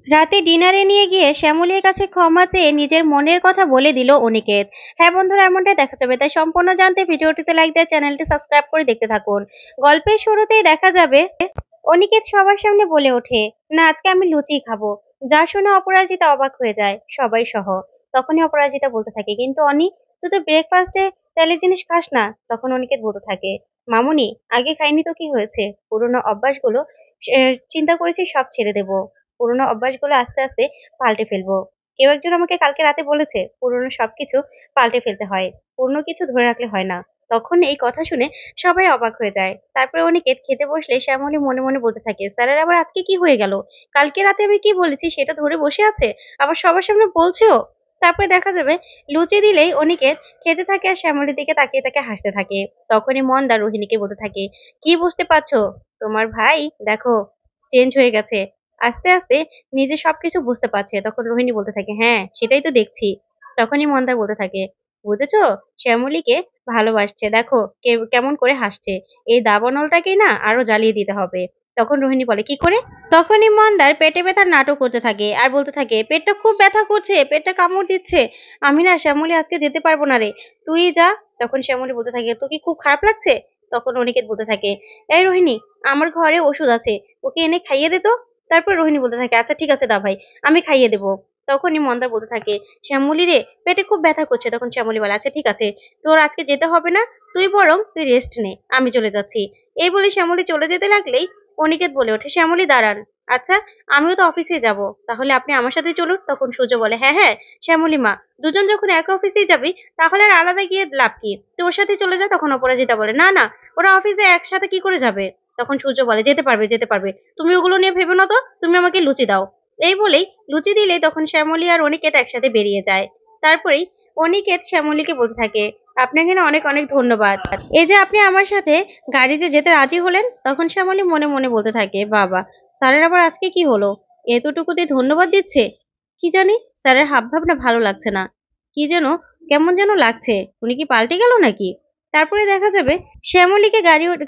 রাতে ডিনারে নিয়ে গিয়ে শ্যামলীর কাছে ক্ষমা চেয়ে নিজের মনের কথা বলে দিল অনিকেত। হ্যাঁ বন্ধুরা, এমনটাই দেখা যাবে, তাই সম্পূর্ণ জানতে ভিডিওটিতে লাইক দিয়ে চ্যানেলটি সাবস্ক্রাইব করে দেখতে থাকুন। গল্পের শুরুতেই দেখা যাবে অনিকেত সবার সামনে বলে ওঠে, না আজকে আমি লুচিই খাবো। যা শুনে অপরাজিতা অবাক হয়ে যায়, সবাই সহ। তখনই অপরাজিতা বলতে থাকে, কিন্তু অনি, তুই তো ব্রেকফাস্টে তেলের জিনিস খাস না। তখন অনিকেত বলতে থাকে, মামুনি, আগে খাইনি তো কি হয়েছে, পুরোনো অভ্যাসগুলো চিন্তা করেছি সব ছেড়ে দেবো। পুরোনো অভ্যাসগুলো আস্তে আস্তে পাল্টে ফেলবো। কেউ একজন আমাকে কালকে রাতে বলেছে, পুরোনো সবকিছু পাল্টে ফেলতে হয়, পুরনো কিছু ধরে রাখলে হয় না। তখন এই কথা শুনে সবাই অবাক হয়ে যায়। তারপরে অনিকেত খেতে বসলে শ্যামলী মনে মনে বলতে থাকে, স্যারের আবার আজকে কি হয়ে গেল? কালকে রাতে আমি কি বলেছি সেটা ধরে বসে আছে, আবার সবার সামনে বলছেও। তারপরে দেখা যাবে লুচি দিলেই অনিকেত খেতে থাকে আর শ্যামলীর দিকে তাকিয়ে তাকে হাসতে থাকে। তখনই মন্দা রোহিণীকে বলতে থাকে, কি বুঝতে পারছো? তোমার ভাই দেখো চেঞ্জ হয়ে গেছে, আস্তে আস্তে নিজে সবকিছু বুঝতে পারছে। তখন রোহিণী বলতে থাকে, হ্যাঁ সেটাই তো দেখছি। তখনই মন্দার বলতে থাকে, বুঝেছো, শ্যামলীকে ভালোবাসছে, দেখো কেমন করে হাসছে। এই দাবানলটাকেই না আরো জ্বালিয়ে দিতে হবে। তখন রোহিণী বলে, কি করে? তখনই মন্দার পেটে ব্যথার নাটক করতে থাকে আর বলতে থাকে, পেটটা খুব ব্যথা করছে, পেটটা কামড় দিচ্ছে, আমি না শ্যামলী আজকে যেতে পারবো না রে, তুই যা। তখন শ্যামলী বলতে থাকে, তো কি খুব খারাপ লাগছে? তখন অনিকেত বলতে থাকে, এই রোহিণী, আমার ঘরে ওষুধ আছে, ওকে এনে খাইয়ে দে তো। তারপর রোহিণী বলতে থাকে, আচ্ছা ঠিক আছে দা ভাই, আমি খাইয়ে দেবো। তখনই মন্দার বলতে থাকে, শ্যামলী রে, পেটে খুব ব্যথা করছে। তখন শ্যামলী বলে, আচ্ছা ঠিক আছে, তোর আজকে যেতে হবে না, তুই রেস্ট নে, আমি চলে যাচ্ছি। এই বলে শ্যামলী চলে যেতে লাগলেই অনিকেত বলে ওঠে, শ্যামলী দাঁড়ান, আচ্ছা আমিও তো অফিসে যাব, তাহলে আপনি আমার সাথে চলুন। তখন সূর্য বলে, হ্যাঁ হ্যাঁ শ্যামলী মা, দুজন যখন এক অফিসেই যাবি তাহলে আর আলাদা গিয়ে লাভ কি, তুই ওর সাথে চলে যা। তখন অপরাজিতা বলে, না না, ওরা অফিসে একসাথে কি করে যাবে? তখন সূর্য বলে, যেতে পারবে যেতে পারবে, তুমি ওগুলো নিয়ে ভেবো না তো, তুমি আমাকে লুচি দাও। এই বলেই লুচি দিলে তখন শ্যামলী আর অনিকেত একসাথে বেরিয়ে যায়। তারপরেই অনিকেত শ্যামলীকে বলতে থাকে, আপনাকে না অনেক অনেক ধন্যবাদ, এই যে আপনি আমার সাথে গাড়িতে যেতে রাজি হলেন। তখন শ্যামলী মনে মনে বলতে থাকে, বাবা, স্যারের আবার আজকে কি হলো, এতটুকুতে ধন্যবাদ দিচ্ছে। কি জানি, স্যারের হাবভাব না ভালো লাগছে না, কি যেন কেমন যেন লাগছে, উনি কি পাল্টে গেল নাকি? তারপরে দেখা যাবে শ্যামলীকে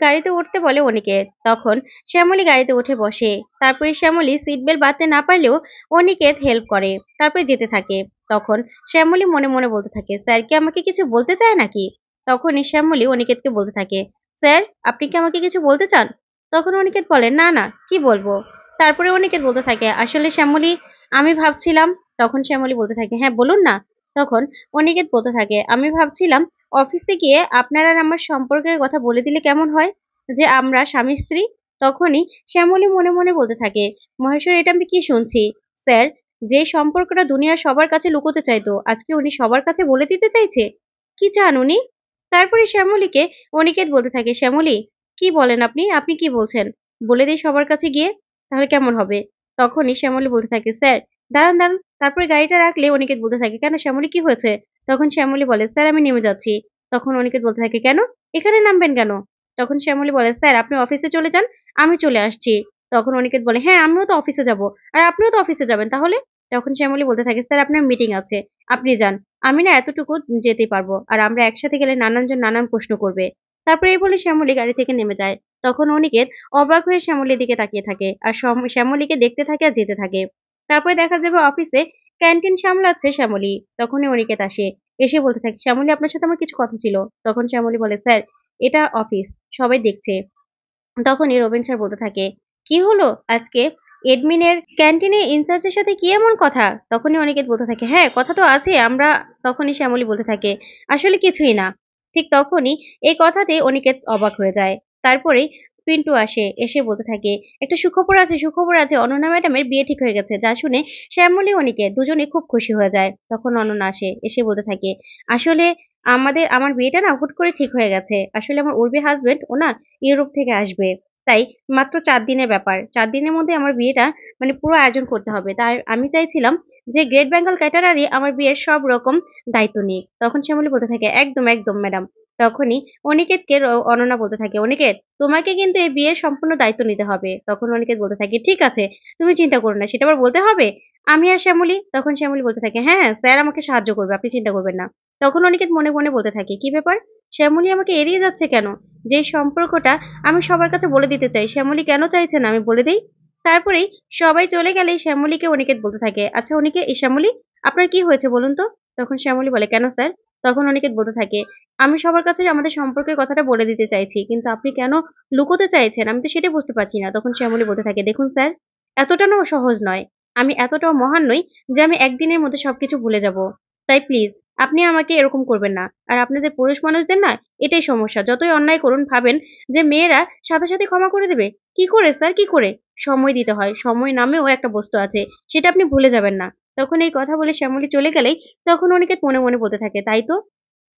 গাড়িতে উঠতে বলে অনিকেত। তখন শ্যামলী গাড়িতে উঠে বসে। তারপরে শ্যামলী সিট বেল্ট বাঁধতে না পারলেও অনিকেত হেল্প করে, তারপরে যেতে থাকে। তখন শ্যামলী মনে মনে বলতে থাকে, স্যার কি আমাকে কিছু বলতে চায় নাকি? তখনই শ্যামলী অনিকেতকে বলতে থাকে, স্যার আপনি কি আমাকে কিছু বলতে চান? তখন অনিকেত বলে, না না, কি বলবো? তারপরে অনিকেত বলতে থাকে, আসলে শ্যামলী, আমি ভাবছিলাম। তখন শ্যামলী বলতে থাকে, হ্যাঁ বলুন না। তখন অনিকেত বলতে থাকে, আমি ভাবছিলাম অফিসে গিয়ে আপনার আর আমার সম্পর্কের কথা বলে দিলে কেমন হয়, যে আমরা স্বামী স্ত্রী। তখনই শ্যামলী মনে মনে বলতে থাকে, মহেশ্বর, এটা আমি কি শুনছি? স্যার, যে সম্পর্কটা দুনিয়া সবার কাছে লুকোতে চাইতো, আজকে উনি সবার কাছে বলে দিতে চাইছে। কি চান উনি? তারপরে শ্যামলীকে অনিকেত বলতে থাকে, শ্যামলী, কি বলেন আপনি, আপনি কি বলছেন? বলে দিই সবার কাছে গিয়ে, তাহলে কেমন হবে? তখনই শ্যামলী বলতে থাকে, স্যার দাঁড়ান দাঁড়ান। তারপরে গাড়িটা রাখলে অনিকেত বলতে থাকে, কেন শ্যামলী, কি হয়েছে? তখন শ্যামলী বলে, স্যার আমি নেমে যাচ্ছি। তখন অনিকেত বলতে থাকে, কেন, এখানে নামবেন কেন? তখন শ্যামলী বলে, স্যার আপনি অফিসে চলে যান, আমি চলে আসছি। তখন অনিকেত বলে, হ্যাঁ আমিও তো অফিসে যাব, আর আপনিও তো অফিসে যাবেন তাহলে। তখন শ্যামলী বলতে থাকে, স্যার আপনার মিটিং আছে, আপনি যান, আমি না এতটুকু যেতে পারবো, আর আমরা একসাথে গেলে নানানজন নানান প্রশ্ন করবে। তারপরে এই বলে শ্যামলী গাড়ি থেকে নেমে যায়। তখন অনিকেত অবাক হয়ে শ্যামলীর দিকে তাকিয়ে থাকে আর শ্যামলীকে দেখতে থাকে আর যেতে থাকে। তারপরে দেখা যাবে অফিসে ক্যান্টিন সামলাচ্ছে শ্যামলী। তখনই অনিকেত আসে, এসে বলতে থাকে, শ্যামলী আপনার সাথে আমার কিছু কথা ছিল। তখন শ্যামলী বলে, স্যার এটা অফিস, সবাই দেখছে। তখনই রবিন স্যার বলতে থাকে, কি হলো আজকে, এডমিনের ক্যান্টিনে ইনচার্জের সাথে কি এমন কথা? তখনই অনিকেত বলতে থাকে, হ্যাঁ কথা তো আছে আমরা। তখনই শ্যামলী বলতে থাকে, আসলে কিছুই না। ঠিক তখনই এই কথাতে অনিকেত অবাক হয়ে যায়। তারপরে পিন্টু আসে, এসে বলতে থাকে, একটা সুখবর আছে, সুখবর আছে, অনন্যা ম্যাডামের বিয়ে ঠিক হয়ে গেছে। যা শুনে শ্যামলী অনিকেত দুজনে খুব খুশি হয়ে যায়। তখন অনন্যা আসে, এসে বলতে থাকে, আসলে আমার বিয়েটা না হুট করে ঠিক হয়ে গেছে। আসলে আমার উর্বি হাজবেন্ড ও না ইউরোপ থেকে আসবে। তাই মাত্র ৪ দিনের ব্যাপার। ৪ দিনের মধ্যে আমার বিয়েটা মানে পুরো আয়োজন করতে হবে। তাই আমি চাইছিলাম যে গ্রেট বেঙ্গল ক্যাটারারই আমার বিয়ের সব রকম দায়িত্ব নিক। তখন শ্যামলী বলতে থাকে, একদম, একদম ম্যাডাম। তখনই অনিকেতকে অনন্যা বলতে থাকে, অনিকেত তোমাকে কিন্তু এই বিয়ের সম্পূর্ণ দায়িত্ব নিতে হবে। তখন অনিকেত বলতে থাকে, ঠিক আছে, তুমি চিন্তা করো না, সেটা আবার বলতে হবে? আমি আর শ্যামলী? তখন শ্যামলী বলতে থাকে, হ্যাঁ, হ্যাঁ, স্যার আমাকে সাহায্য করবে, আপনি চিন্তা করবেন না। তখন অনিকেত মনে মনে বলতে থাকে, কি ব্যাপার, শ্যামলী আমাকে এড়িয়ে যাচ্ছে কেন? যে সম্পর্কটা আমি সবার কাছে বলে দিতে চাই, শ্যামলী কেন চাইছে না আমি বলে দেই? তারপরেই সবাই চলে গেলেই শ্যামলীকে অনিকেত বলতে থাকে, "আচ্ছা শ্যামলী, আপনার কি হয়েছে বলুন তো?" তখন শ্যামলী বলে, "কেন স্যার?" তখন অনিকেত বলতে থাকে, "আমি সবার কাছে আমাদের সম্পর্কের কথাটা বলে দিতে চাইছি। কিন্তু আপনি কেন লুকোতে চাইছেন? আমি তো সেটাই বুঝতে পারছি না।" তখন শ্যামলী বলতে থাকে, "দেখুন স্যার, এতটাও সহজ নয়। আমি এতটাও মহান নই যে আমি একদিনের মধ্যে সবকিছু ভুলে যাব। তাই প্লিজ আপনি আমাকে এরকম করবেন না। আর আপনাদের পুরুষ মানুষদের না এটাই সমস্যা। যতই অন্যায় করুন ভাবেন যে মেয়েরা সাথে, সাথে ক্ষমা করে দেবে। কি করে স্যার, কি করে? সময় দিতে হয়। সময় নামেও একটা বস্তু আছে। সেটা আপনি ভুলে যাবেন না।" তখন এই কথা বলে শ্যামলী চলে গেলেই তখন অনিকেত মনে, মনে বলতে থাকে, "তাই তো।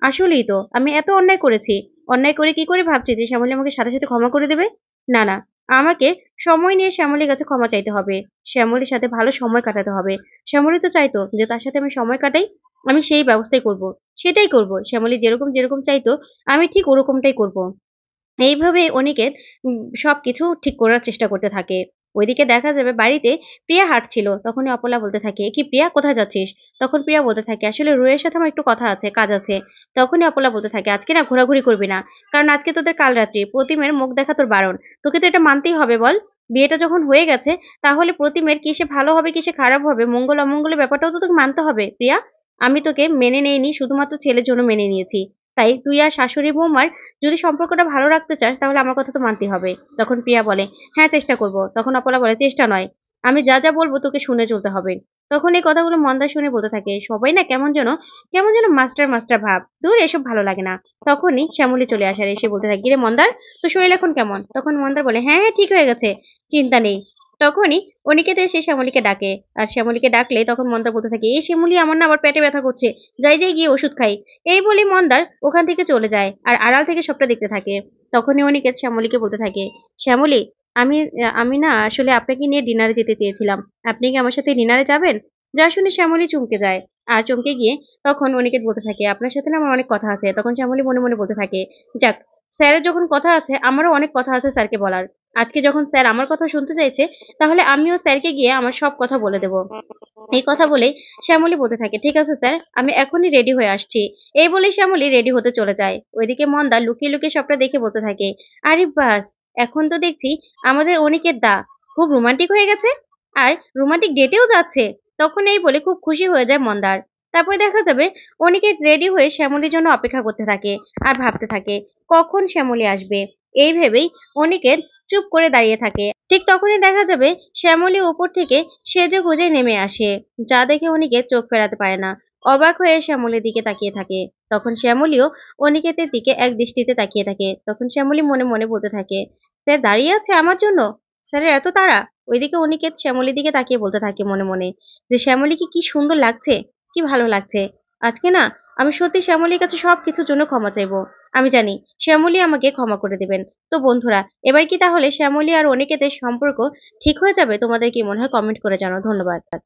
আসলেই তো। আমি এত অন্যায় করেছি। অন্যায় করে কি করে ভাবছি যে শ্যামলী আমাকে সাথে, সাথে ক্ষমা করে দেবে? না, না। আমাকে সময় নিয়ে শ্যামলীর কাছে ক্ষমা চাইতে হবে। শ্যামলীর সাথে ভালো সময় কাটাতে হবে। শ্যামলী তো চাইতো যে তার সাথে আমি সময় কাটাই। আমি সেই ব্যবস্থাই করব। সেটাই করব। শ্যামলী যেরকম, যেরকম চাইতো আমি ঠিক ওরকমটাই করব।" এইভাবে অনিকেত সবকিছু ঠিক করার চেষ্টা করতে থাকে। ওইদিকে দেখা যাবে বাড়িতে প্রিয়া হাঁটছিল। তখনই অপলা বলতে থাকে, "এ কি প্রিয়া, কোথায় যাচ্ছিস?" তখন প্রিয়া বলতে থাকে, "আসলে রুয়ের সাথে আমার একটু কথা আছে, কাজ আছে।" তখনই অপলা বলতে থাকে, "আজকে না ঘোরাঘুরি করবি না। কারণ আজকে তোদের কালরাত্রি। প্রতিমের মুখ দেখা তোর বারণ। তোকে তো এটা মানতেই হবে বল? বিয়েটা যখন হয়ে গেছে তাহলে প্রতিমের কিসে ভালো হবে, কিসে খারাপ হবে, মঙ্গল অমঙ্গলের ব্যাপারটাও তো তোকে মানতে হবে, প্রিয়া। আমি তোকে মেনে নেইনি শুধুমাত্র ছেলের জন্য মেনে নিয়েছি। তাই তুই আর শাশুড়ি বৌমার যদি সম্পর্কটা ভালো রাখতে চাস তাহলে আমার কথা তো মানতেই হবে।" তখন প্রিয়া বলে, "হ্যাঁ, চেষ্টা করব।" তখন অপলা বলে, "চেষ্টা নয়। আমি যা, যা বলব তোকে শুনে চলতে হবে।" তখন এই কথাগুলো মন্দা শুনে বলতে থাকে, "সবাই না কেমন যেন মাস্টার, মাস্টার ভাব। ধুর এসব ভালো লাগে না।" তখনই শ্যামলী চলে আসে আর এসে বলতে থাকে, "কিরে মন্দার, তোর শরীর এখন কেমন?" তখন মন্দার বলে, "হ্যাঁ, হ্যাঁ, ঠিক হয়ে গেছে। চিন্তা নেই।" তখনই অনিকেত এসে শ্যামলীকে ডাকে। আর শ্যামলীকে ডাকলে তখন মন্দার বলতে থাকে, "এই শিমুলি, আমার না আবার পেটে ব্যথা করছে। যাই, যাই গিয়ে ওষুধ খাই।" এই বলে মন্দার ওখান থেকে চলে যায়। আর আড়াল থেকে সবটা দেখতে থাকে। তখনই অনিকেত শ্যামলীকে বলতে থাকে, "শ্যামলী, আমি না আসলে আপনাকে নিয়ে ডিনারে যেতে চেয়েছিলাম। আপনি কি আমার সাথে ডিনারে যাবেন?" যা শুনে শ্যামলী চমকে যায়। আর চমকে গিয়ে তখন অনিকেত বলতে থাকে, "আপনার সাথে না আমার অনেক কথা আছে।" তখন শ্যামলী মনে, মনে বলতে থাকে, "যাক, স্যারের যখন কথা আছে আমারও অনেক কথা আছে স্যারকে বলার। আজকে যখন স্যার আমার কথা শুনতে চাইছে তাহলে আমিও স্যারকে গিয়ে আমার সব কথা বলে দেব।" এই কথা বলেই শ্যামলী বলতে থাকে, "ঠিক আছে স্যার, আমি এখনই রেডি হয়ে আসছি।" এই বলেই শ্যামলী রেডি হতে চলে যায়। ওইদিকে মন্দা লুকিয়ে, লুকিয়ে সবটা দেখে বলতে থাকে, "আরে বাস! এখন তো দেখছি আমাদের অনিকেত দা খুব রোমান্টিক হয়ে গেছে। আর রোমান্টিক ডেটেও যাচ্ছে।" তখন এই বলে খুব খুশি হয়ে যায় মন্দার। তারপরে দেখা যাবে অনিকেত রেডি হয়ে শ্যামলীর জন্য অপেক্ষা করতে থাকে আর ভাবতে থাকে কখন শ্যামলী আসবে। এই ভেবেই অনিকেত চুপ করে দাঁড়িয়ে থাকে। ঠিক তখনই দেখা যাবে শ্যামলী উপর থেকে সেজেগুজে নেমে আসে। যা দেখে অনিকেত চোখ ফেরাতে পারে না। অবাক হয়ে শ্যামলীর দিকে তাকিয়ে থাকে। তখন শ্যামলীও অনিকেতের দিকে এক দৃষ্টিতে তাকিয়ে থাকে। তখন শ্যামলী মনে, মনে বলতে থাকে, "স্যার দাঁড়িয়ে আছে আমার জন্য? স্যারের এত তাড়া?" ওইদিকে অনিকেত শ্যামলীর দিকে তাকিয়ে বলতে থাকে মনে, মনে যে শ্যামলীকে কি সুন্দর লাগছে, কি ভালো লাগছে। আজকে না আমি সত্যি শ্যামলীর কাছে সবকিছুর জন্য ক্ষমা চাইবো। আমি জানি শ্যামলী আমাকে ক্ষমা করে দেবেন। তো বন্ধুরা, এবার কি তাহলে শ্যামলী আর অনিকেতের সম্পর্ক ঠিক হয়ে যাবে? তোমাদের কি মনে হয়? কমেন্ট করে জানাও। ধন্যবাদ।